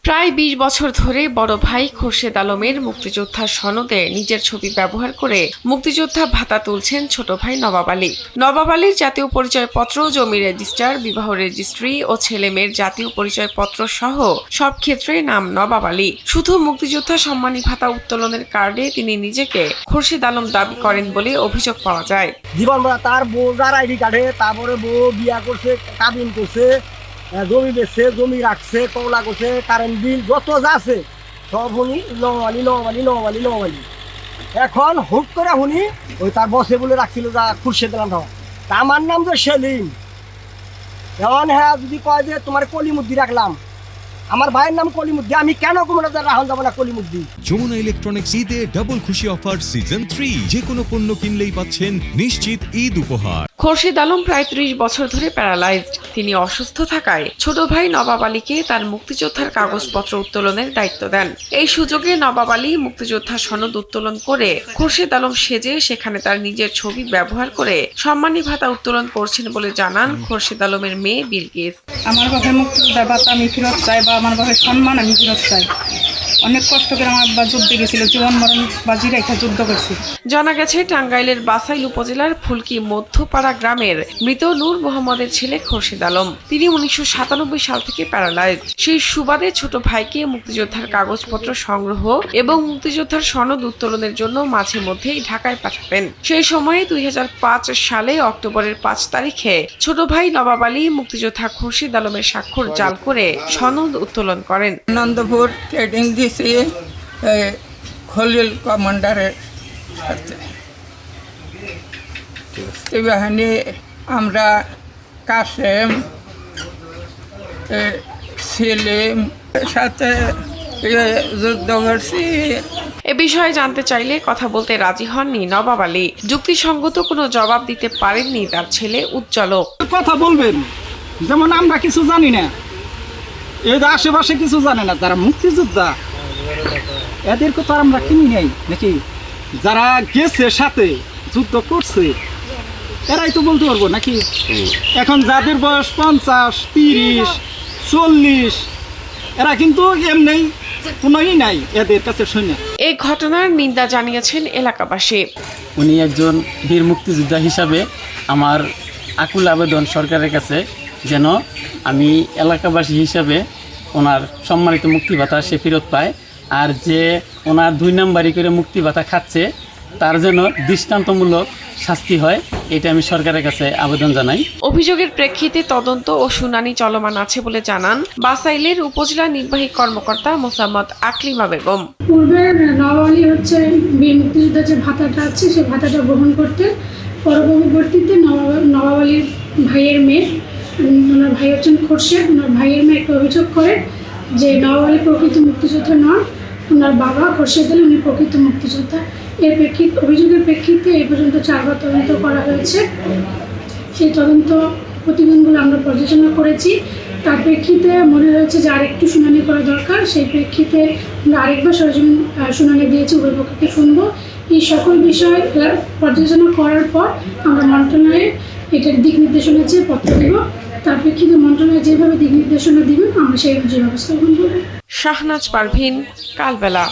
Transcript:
প্রায় ২০ বছর ধরে বড় ভাই খোরশেদ আলমের মুক্তিযোদ্ধা সনদে নিজের ছবি ব্যবহার করে মুক্তিযোদ্ধা ভাতা তুলছেন ছোট ভাই নবাব আলী। নবাব আলীর জাতীয় পরিচয়পত্র, জমি রেজিস্টার, বিবাহ রেজিস্ট্রি ও ছেলেমেয়ের জাতীয় পরিচয়পত্র সহ সব ক্ষেত্রে নাম নবাব আলী। শুধু মুক্তিযোদ্ধা সম্মানী ভাতা উত্তোলনের কার্ডে তিনি নিজেকে খোরশেদ আলম দাবি করেন বলে অভিযোগ পাওয়া যায়। জীবন তার বউ যার আইডি কার্ডে, তারপরে বউ বিয়া করছে, কাবিন করছে, জমি বেচছে, জমি রাখছে, কমলা করছে, কারেন্ট বিল যত যা আছে সব শুনি নবালি নবালি নবালি নবালি। এখন হুট করে শুনি ওই তার বসে বলে রাখছিল যা খুরশেদ আলম। তা আমার নাম তো সেলিম। এখন হ্যাঁ যদি কয় যে তোমার কলিমুদ্দি রাখলাম, আমার ভাইয়ের নাম কলিমুদ্দি, আমি কেন কোনো রাখুন যাবো না কলিমুদ্দি। যমুনা ইলেকট্রনিক্স ঈদে ডাবল খুশি অফার সিজন 3, যে কোনো পণ্য কিনলেই পাচ্ছেন নিশ্চিত ঈদ উপহার। খোরশেদ আলম প্রায় ৩০ বছর ধরে প্যারালাইজড। তিনি অসুস্থ থাকায় ছোট ভাই নবাব আলীকে তার মুক্তিযোদ্ধার কাগজপত্র উত্তোলনের দায়িত্ব দেন। এই সুযোগে নবাব আলী মুক্তিযোদ্ধা সনদ উত্তোলন করে খোরশেদ আলম সেজে সেখানে তার নিজের ছবি ব্যবহার করে সম্মানী ভাতা উত্তোলন করছেন বলে জানান খোরশেদ আলমের মেয়ে বিলকিস। আমার বাবার মুক্তিযোদ্ধার ভাতা আমি ফেরত চাই, বা আমার বাবার সম্মান আমি ফেরত চাই। অনেক কষ্ট করে আমার আব্বা যুদ্ধে গেছিল, জীবন মরণ বাজি রেখে যুদ্ধ করছি। জানা গেছে টাঙ্গাইলের বাসাইল উপজেলার ফুলকি মধ্যপাড়া গ্রামের মৃত নূর মোহাম্মদের ছেলে খোরশেদ আলম। তিনি ১৯৯৭ সাল থেকে প্যারালাইজড। সেই সুবাদে ছোট ভাইকে মুক্তিযোদ্ধার কাগজপত্র সংগ্রহ এবং মুক্তিযোদ্ধার সনদ উত্তোলনের জন্য মাঝে মধ্যেই ঢাকায় পাঠাতেন। সেই সময়ে ২০০৫ সালে অক্টোবরের ৫ তারিখে ছোট ভাই নবাব আলী মুক্তিযোদ্ধা খোরশেদ আলমের স্বাক্ষর জাল করে সনদ উত্তোলন করেন। আনন্দপুর ট্রেডিং দিয়েছি খলিল কমান্ডারের সাথে। এই বাহিনী আমরা কাসেম, সেলিম সাথে যুদ্ধ করছি। এ বিষয়ে জানতে চাইলে কথা বলতে রাজি হননি নবাব আলী। যুক্তিসঙ্গত কোনো জবাব দিতে পারেননি তার ছেলে উজ্জ্বল। কথা বলবেন যেমন আমরা কিছু জানি না, এর আশেপাশে কিছু জানে না, তারা মুক্তিযোদ্ধা, এদের কথা আমরা কিনি নাই নাকি? যারা গেছে সাথে যুদ্ধ করছে এরাই তো বলতে পারবো নাকি? এখন যাদের বয়স ৫০, ৩০, ৪০, এরা কিন্তু এমনি কোনোই নাই এদের কাছে শুনে। এই ঘটনার নিন্দা জানিয়েছেন এলাকাবাসী। উনি একজন বীর মুক্তিযোদ্ধা হিসাবে আমার আকুল আবেদন সরকারের কাছে, যেন আমি এলাকাবাসী হিসাবে ওনার সম্মানিত মুক্তি ভাতা সে ফেরত পায়, আর যে ওনার ২ নম্বরই করে মুক্তি ভাতা খাচ্ছে তার যেন দৃষ্টান্তমূলক শাস্তি হয়, এটা আমি সরকারের কাছে আবেদন জানাই। অভিযোগের প্রেক্ষিতে তদন্ত ও শুনানি চলমান আছে বলে জানান বাসাইলের উপজেলা নির্বাহী কর্মকর্তা মোসাম্মদ আকলিমা বেগম। পূর্বে নবাব আলী হচ্ছে বীর মুক্তিযোদ্ধার যে ভাতাটা আছে সেই ভাতাটা গ্রহণ করতে, পরবর্তীতে নবাব আলীর ভাইয়ের মেয়ে, ওনার ভাই হচ্ছেন খোরশেদ, ওনার ভাইয়ের মেয়ে একটা অভিযোগ করে যে নবাব আলী প্রকৃত মুক্তিযোদ্ধা নন, ওনার বাবা খোরশেদ আলী উনি প্রকৃত মুক্তিযোদ্ধা। অভিযোগের প্রেক্ষিতে এই পর্যন্ত 4 বার তদন্ত করা হয়েছে। সেই তদন্ত প্রতিবেদনগুলো আমরা পর্যালোচনা করেছি। তার প্রেক্ষিতে মনে হয়েছে যে আরেকটু শুনানি করা দরকার। সেই প্রেক্ষিতে আমরা আরেকবার সরজমিন শুনানি দিয়েছি, উভয় পক্ষকে শুনবো। এই সকল বিষয় পর্যালোচনা করার পর আমরা মন্ত্রণালয়ে এটার দিক নির্দেশনা চেয়ে পত্র দেব। তার প্রেক্ষিতে মন্ত্রণালয় যেভাবে দিক নির্দেশনা দিবেন আমরা সেই অনুযায়ী ব্যবস্থা গ্রহণ করব। শাহনাজ পারভিন, কালবেলা।